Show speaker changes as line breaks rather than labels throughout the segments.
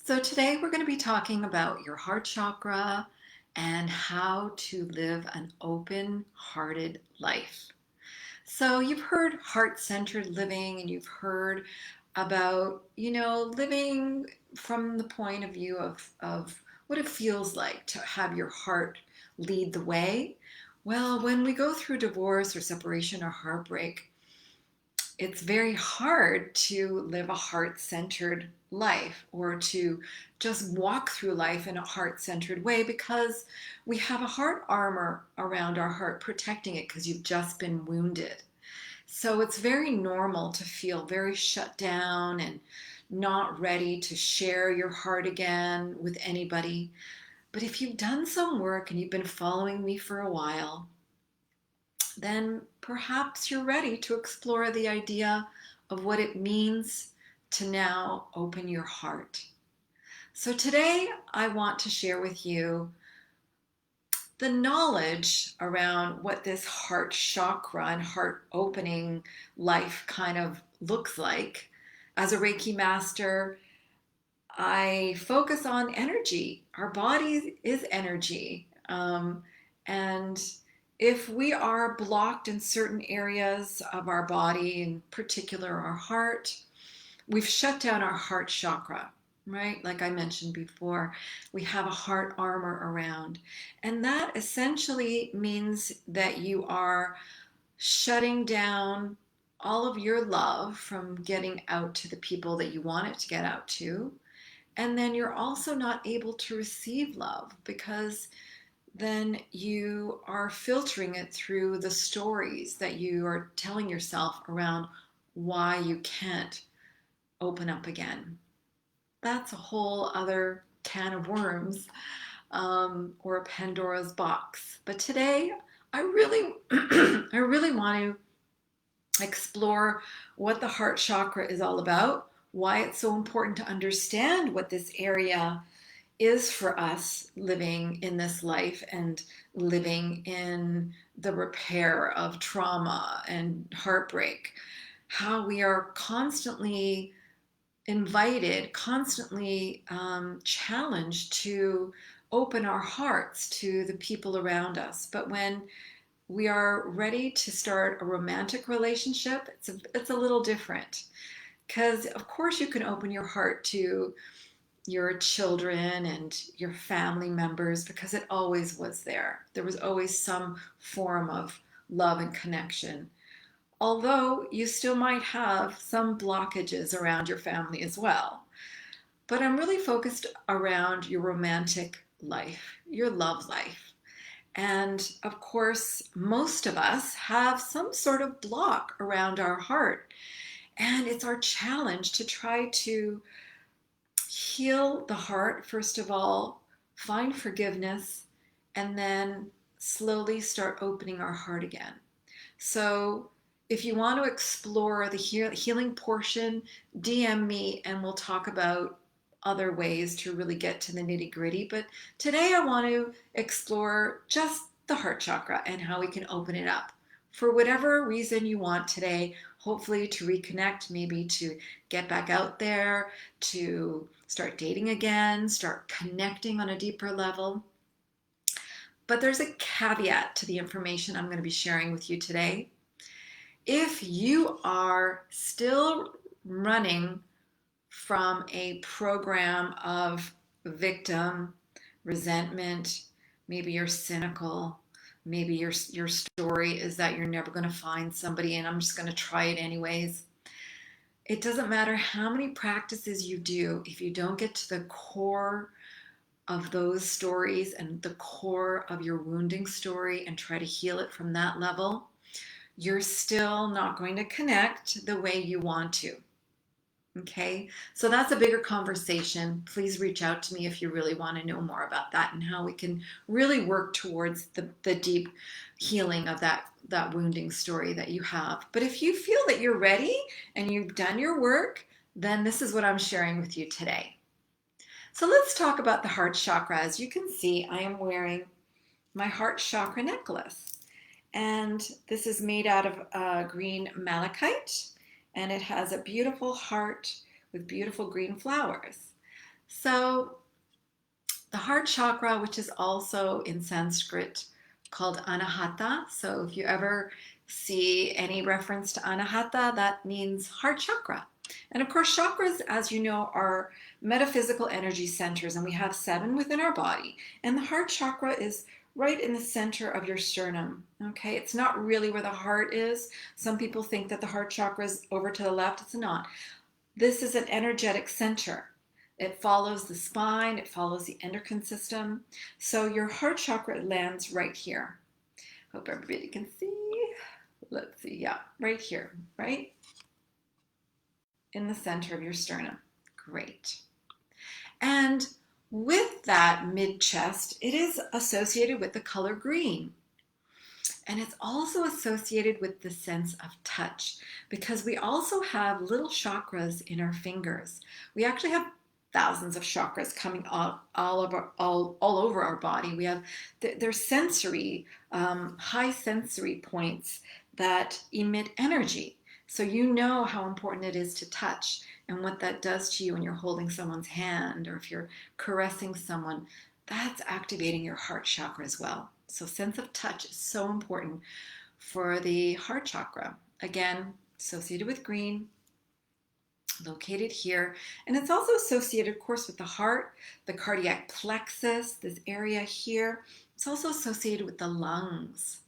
So today we're going to be talking about your heart chakra and how to live an open-hearted life. So you've heard heart-centered living and you've heard about, living from the point of view of what it feels like to have your heart lead the way. Well, when we go through divorce or separation or heartbreak, it's very hard to live a heart-centered life or to just walk through life in a heart-centered way because we have a heart armor around our heart protecting it because you've just been wounded. So it's very normal to feel very shut down and not ready to share your heart again with anybody. But if you've done some work and you've been following me for a while, then perhaps you're ready to explore the idea of what it means to now open your heart. So today I want to share with you the knowledge around what this heart chakra and heart opening life kind of looks like. As a Reiki master, I focus on energy. Our body is energy. And if we are blocked in certain areas of our body, in particular our heart, we've shut down our heart chakra, right? Like I mentioned before, we have a heart armor around. And that essentially means that you are shutting down all of your love from getting out to the people that you want it to get out to. And then you're also not able to receive love because then you are filtering it through the stories that you are telling yourself around why you can't open up again. That's a whole other can of worms, or a Pandora's box. But today, I really, I really want to explore what the heart chakra is all about, why it's so important to understand what this area is for us living in this life and living in the repair of trauma and heartbreak, how we are constantly invited, constantly challenged to open our hearts to the people around us. But when we are ready to start a romantic relationship, it's a little different. Because, of course, you can open your heart to your children and your family members because it always was there. There was always some form of love and connection. Although you still might have some blockages around your family as well. But I'm really focused around your romantic life, your love life. And of course, most of us have some sort of block around our heart. And it's our challenge to try to heal the heart, first of all, find forgiveness, and then slowly start opening our heart again. So if you want to explore the healing portion, DM me and we'll talk about other ways to really get to the nitty gritty. But today I want to explore just the heart chakra and how we can open it up for whatever reason you want today, hopefully to reconnect, maybe to get back out there, to start dating again, start connecting on a deeper level. But there's a caveat to the information I'm going to be sharing with you today. If you are still running from a program of victim, resentment, maybe you're cynical, maybe your story is that you're never going to find somebody and I'm just going to try it anyways. It doesn't matter how many practices you do, if you don't get to the core of those stories and the core of your wounding story and try to heal it from that level, you're still not going to connect the way you want to. Okay, so that's a bigger conversation. Please reach out to me if you really want to know more about that and how we can really work towards the deep healing of that wounding story that you have. But if you feel that you're ready and you've done your work, then this is what I'm sharing with you today. So let's talk about the heart chakra. As you can see, I am wearing my heart chakra necklace. And this is made out of green malachite, and it has a beautiful heart with beautiful green flowers. So the heart chakra, which is also in Sanskrit called Anahata. So if you ever see any reference to Anahata, that means heart chakra. And of course, chakras, as you know, are metaphysical energy centers, and we have 7 within our body. And the heart chakra is right in the center of your sternum. Okay, it's not really where the heart is. Some people think that the heart chakra is over to the left. It's not. This is an energetic center. It follows the spine, it follows the endocrine system. So your heart chakra lands right here. Hope everybody can see. Let's see, yeah, right here, right in the center of your sternum. Great. And with that mid chest, it is associated with the color green. And it's also associated with the sense of touch because we also have little chakras in our fingers. We actually have thousands of chakras coming all over our body. We have, they're sensory, high sensory points that emit energy. So you know how important it is to touch and what that does to you when you're holding someone's hand or if you're caressing someone. That's activating your heart chakra as well. So sense of touch is so important for the heart chakra. Again, associated with green, located here. And it's also associated, of course, with the heart, the cardiac plexus, this area here. It's also associated with the lungs.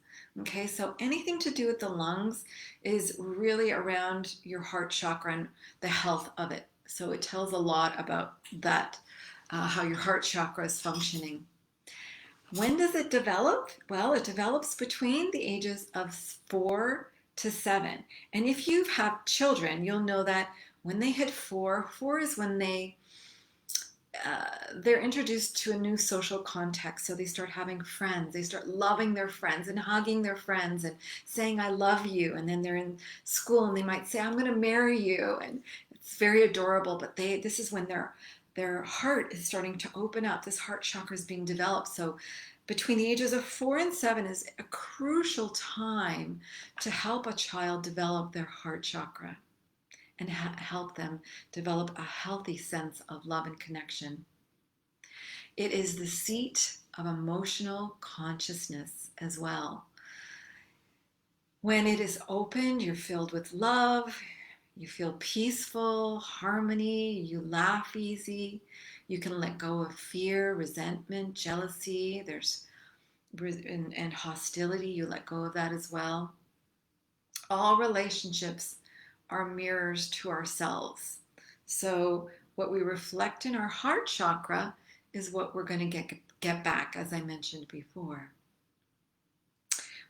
Okay, so anything to do with the lungs is really around your heart chakra and the health of it. So it tells a lot about that, how your heart chakra is functioning. When does it develop? Well, it develops between the ages of 4 to 7. And if you have children, you'll know that when they hit 4, 4 is when they're introduced to a new social context. So they start having friends. They start loving their friends and hugging their friends and saying, I love you. And then they're in school and they might say, I'm going to marry you. And it's very adorable. But this is when their heart is starting to open up. This heart chakra is being developed. So between the ages of 4 and 7 is a crucial time to help a child develop their heart chakra and help them develop a healthy sense of love and connection. It is the seat of emotional consciousness as well. When it is opened, you're filled with love, you feel peaceful, harmony, you laugh easy, you can let go of fear, resentment, jealousy, and hostility, you let go of that as well. All relationships are mirrors to ourselves. So what we reflect in our heart chakra is what we're going to get back, as I mentioned before.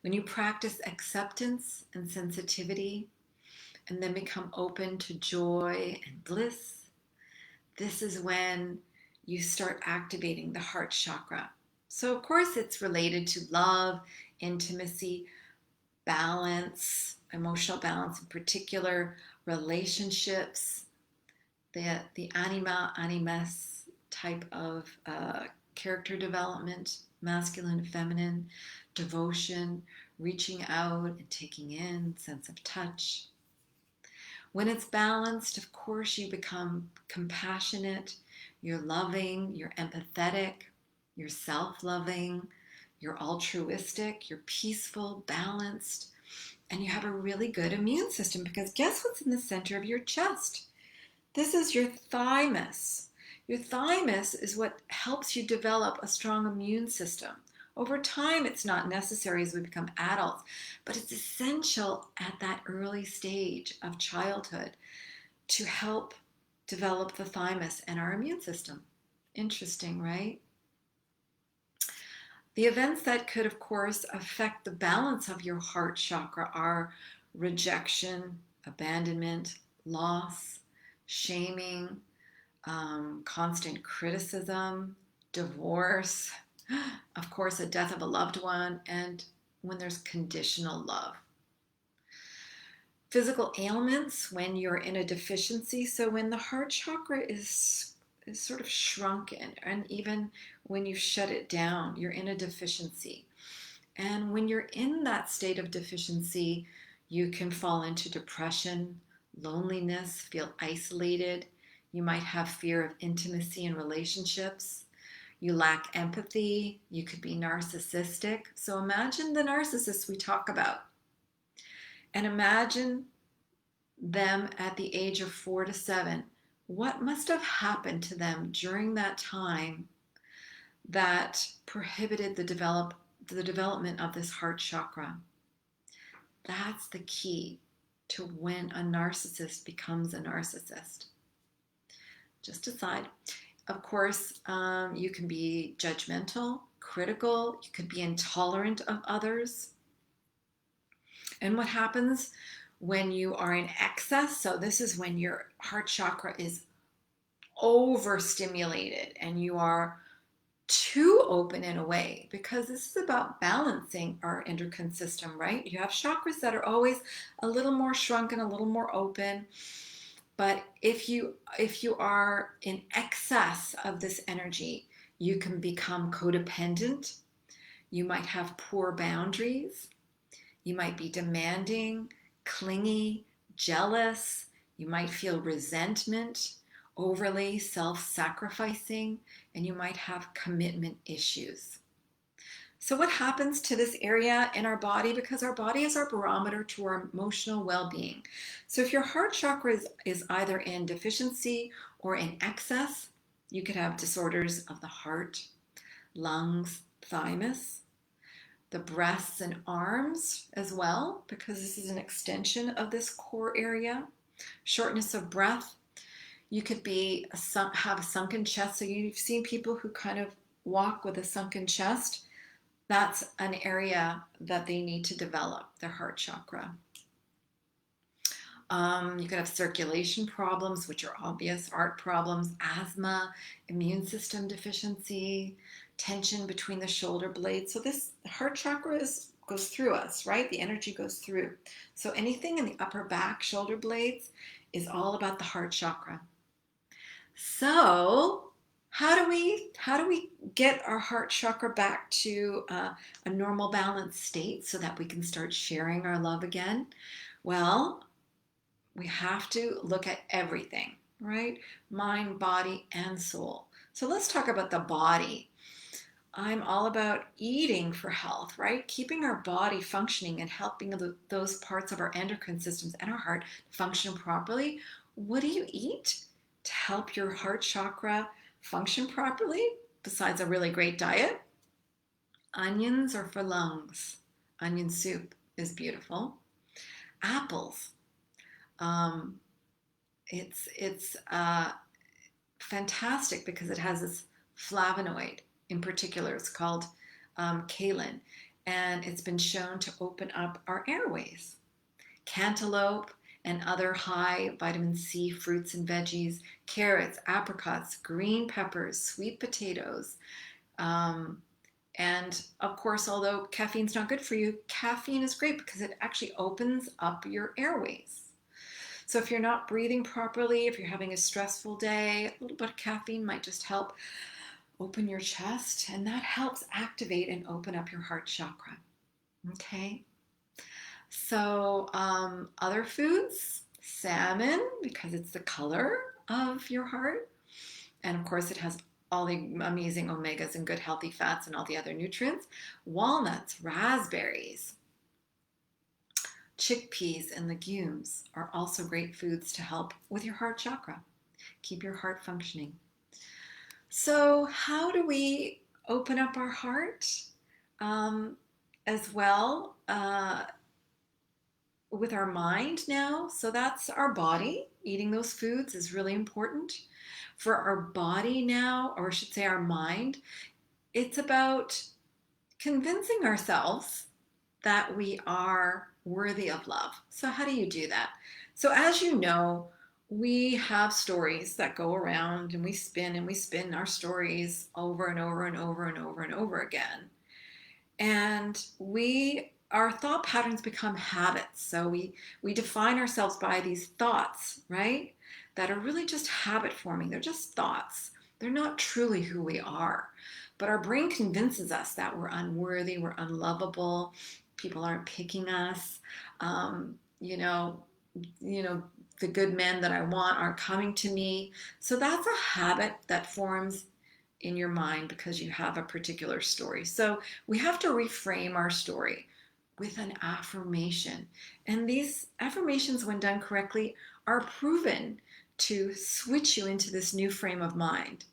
When you practice acceptance and sensitivity and then become open to joy and bliss, this is when you start activating the heart chakra. So of course it's related to love, intimacy, balance, emotional balance in particular, relationships, the anima, animus type of character development, masculine, feminine, devotion, reaching out and taking in, sense of touch. When it's balanced, of course, you become compassionate, you're loving, you're empathetic, you're self-loving, you're altruistic, you're peaceful, balanced, and you have a really good immune system because guess what's in the center of your chest? This is your thymus. Your thymus is what helps you develop a strong immune system. Over time, it's not necessary as we become adults, but it's essential at that early stage of childhood to help develop the thymus and our immune system. Interesting, right? The events that could, of course, affect the balance of your heart chakra are rejection, abandonment, loss, shaming, constant criticism, divorce, of course, a death of a loved one, and when there's conditional love. Physical ailments when you're in a deficiency. So when the heart chakra is sort of shrunken, and even when you shut it down, you're in a deficiency. And when you're in that state of deficiency, you can fall into depression, loneliness, feel isolated. You might have fear of intimacy in relationships. You lack empathy. You could be narcissistic. So imagine the narcissists we talk about. And imagine them at the age of 4 to 7. What must have happened to them during that time that prohibited the development of this heart chakra? That's the key to when a narcissist becomes a narcissist. Just aside, of course, you can be judgmental, critical, you could be intolerant of others. And what happens when you are in excess? So, this is when your heart chakra is overstimulated and you are too open in a way, because this is about balancing our endocrine system, right? You have chakras that are always a little more shrunken, a little more open. But if you are in excess of this energy, you can become codependent. You might have poor boundaries. You might be demanding, clingy, jealous. You might feel resentment, overly self-sacrificing, and you might have commitment issues. So what happens to this area in our body? Because our body is our barometer to our emotional well-being. So if your heart chakra is either in deficiency or in excess, you could have disorders of the heart, lungs, thymus, the breasts and arms as well, because this is an extension of this core area. Shortness of breath. You could have a sunken chest. So you've seen people who kind of walk with a sunken chest. That's an area that they need to develop, their heart chakra. You could have circulation problems, which are obvious, heart problems, asthma, immune system deficiency, tension between the shoulder blades. So this heart chakra goes through us, right? The energy goes through. So anything in the upper back, shoulder blades, is all about the heart chakra. So how do we get our heart chakra back to a normal balanced state so that we can start sharing our love again? Well, we have to look at everything, right? Mind, body, and soul. So let's talk about the body. I'm all about eating for health, right? Keeping our body functioning and helping those parts of our endocrine systems and our heart function properly. What do you eat to help your heart chakra function properly besides a really great diet? Onions are for lungs. Onion soup is beautiful. Apples. It's fantastic because it has this flavonoid. In particular, it's called kaolin, and it's been shown to open up our airways. Cantaloupe and other high vitamin C fruits and veggies, carrots, apricots, green peppers, sweet potatoes. And of course, although caffeine's not good for you, caffeine is great because it actually opens up your airways. So if you're not breathing properly, if you're having a stressful day, a little bit of caffeine might just help open your chest, and that helps activate and open up your heart chakra. Okay? So other foods, salmon, because it's the color of your heart. And of course, it has all the amazing omegas and good healthy fats and all the other nutrients. Walnuts, raspberries, chickpeas, and legumes are also great foods to help with your heart chakra. Keep your heart functioning. So how do we open up our heart as well with our mind now? So that's our body. Eating those foods is really important. For our body now, or I should say our mind, it's about convincing ourselves that we are worthy of love. So how do you do that? So as you know, we have stories that go around and we spin our stories over and over and over and over and over again. And our thought patterns become habits. So we define ourselves by these thoughts, right? That are really just habit forming. They're just thoughts. They're not truly who we are. But our brain convinces us that we're unworthy, we're unlovable, people aren't picking us. You know, the good men that I want aren't coming to me. So that's a habit that forms in your mind because you have a particular story. So we have to reframe our story with an affirmation. And these affirmations, when done correctly, are proven to switch you into this new frame of mind.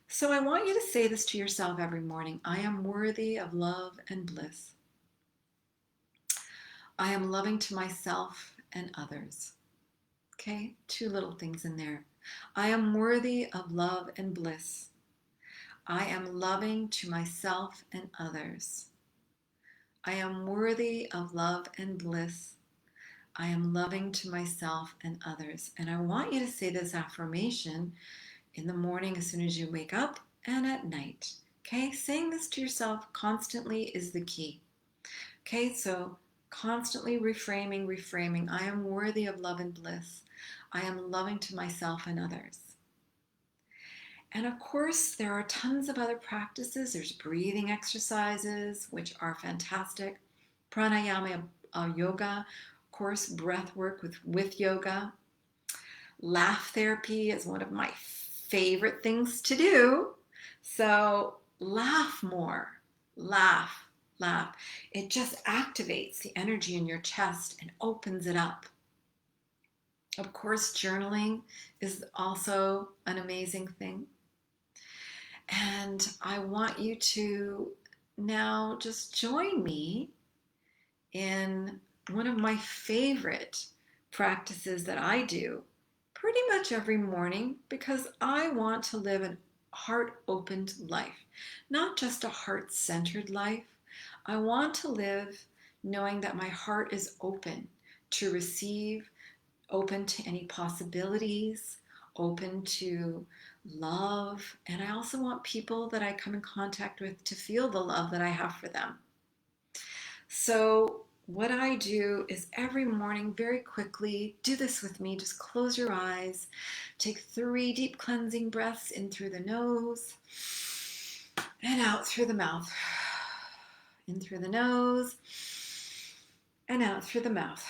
So I want you to say this to yourself every morning. I am worthy of love and bliss. I am loving to myself and others. Okay, two little things in there. I am worthy of love and bliss. I am loving to myself and others. I am worthy of love and bliss. I am loving to myself and others. And I want you to say this affirmation in the morning as soon as you wake up and at night. Okay, saying this to yourself constantly is the key. Okay, so constantly reframing. I am worthy of love and bliss. I am loving to myself and others. And of course, there are tons of other practices. There's breathing exercises, which are fantastic. Pranayama yoga, of course, breath work with yoga. Laugh therapy is one of my favorite things to do. So laugh more. Laugh, laugh. It just activates the energy in your chest and opens it up. Of course, journaling is also an amazing thing. And I want you to now just join me in one of my favorite practices that I do pretty much every morning because I want to live a heart-opened life, not just a heart-centered life. I want to live knowing that my heart is open to receive, open to any possibilities, open to love. And I also want people that I come in contact with to feel the love that I have for them. So what I do is every morning, very quickly, do this with me. Just close your eyes. Take 3 deep cleansing breaths in through the nose and out through the mouth. In through the nose and out through the mouth.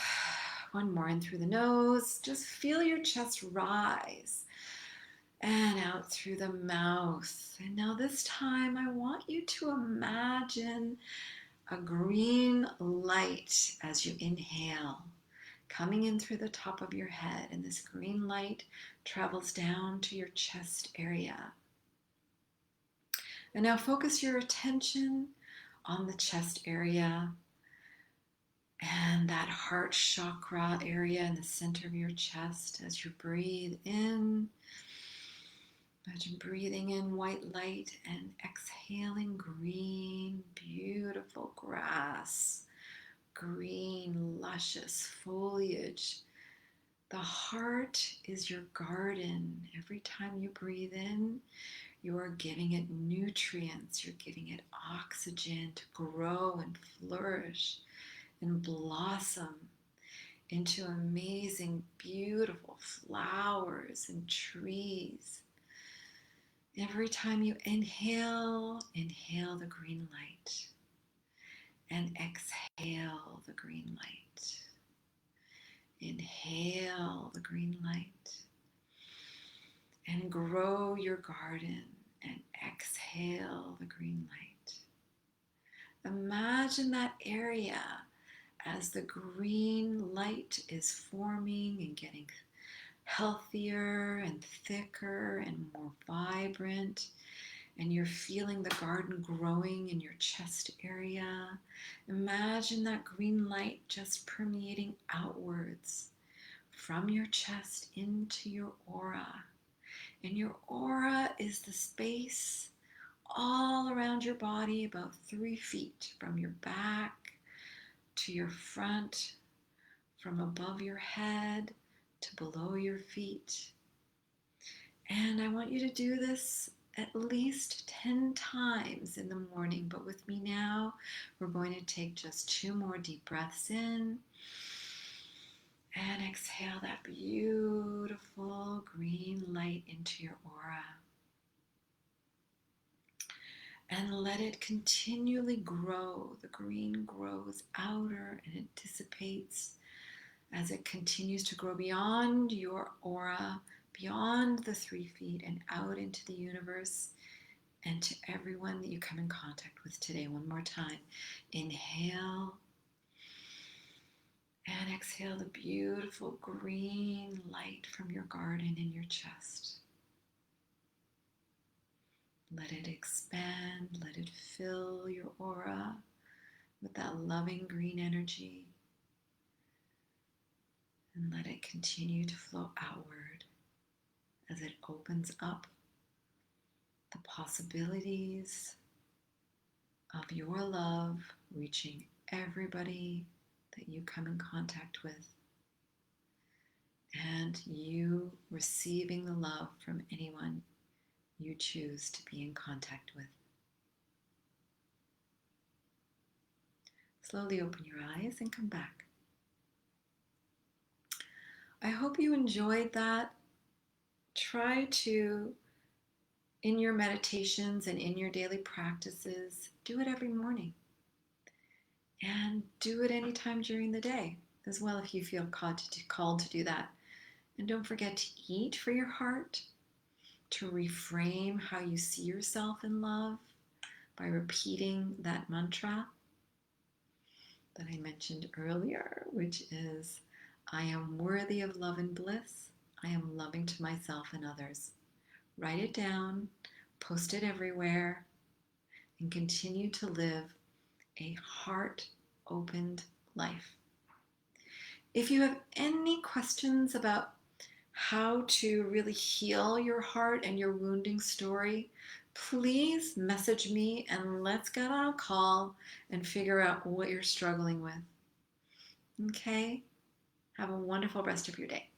One more in through the nose. Just feel your chest rise and out through the mouth. And now this time I want you to imagine a green light as you inhale, coming in through the top of your head. And this green light travels down to your chest area. And now focus your attention on the chest area and that heart chakra area in the center of your chest as you breathe in. Imagine breathing in white light and exhaling green, beautiful grass, green, luscious foliage. The heart is your garden. Every time you breathe in, you are giving it nutrients. You're giving it oxygen to grow and flourish and blossom into amazing, beautiful flowers and trees. Every time you inhale, inhale the green light and exhale the green light. Inhale the green light and grow your garden and exhale the green light. Imagine that area as the green light is forming and getting healthier and thicker and more vibrant, and you're feeling the garden growing in your chest area. Imagine that green light just permeating outwards from your chest into your aura. And your aura is the space all around your body, about 3 feet from your back to your front, from above your head to below your feet. And I want you to do this at least 10 times in the morning. But with me now, we're going to take just 2 more deep breaths in and exhale that beautiful green light into your aura. And let it continually grow. The green grows outer and it dissipates as it continues to grow beyond your aura, beyond the 3 feet, and out into the universe and to everyone that you come in contact with today. One more time. Inhale and exhale the beautiful green light from your garden in your chest. Let it expand, let it fill your aura with that loving green energy, and let it continue to flow outward as it opens up the possibilities of your love reaching everybody that you come in contact with, and you receiving the love from anyone you choose to be in contact with. Slowly open your eyes and come back. I hope you enjoyed that. Try to, in your meditations and in your daily practices, do it every morning. And do it anytime during the day as well if you feel called to do that. And don't forget to eat for your heart, to reframe how you see yourself in love by repeating that mantra that I mentioned earlier, which is, I am worthy of love and bliss. I am loving to myself and others. Write it down, post it everywhere, and continue to live a heart-opened life. If you have any questions about how to really heal your heart and your wounding story, please message me and let's get on a call and figure out what you're struggling with. Okay? Have a wonderful rest of your day.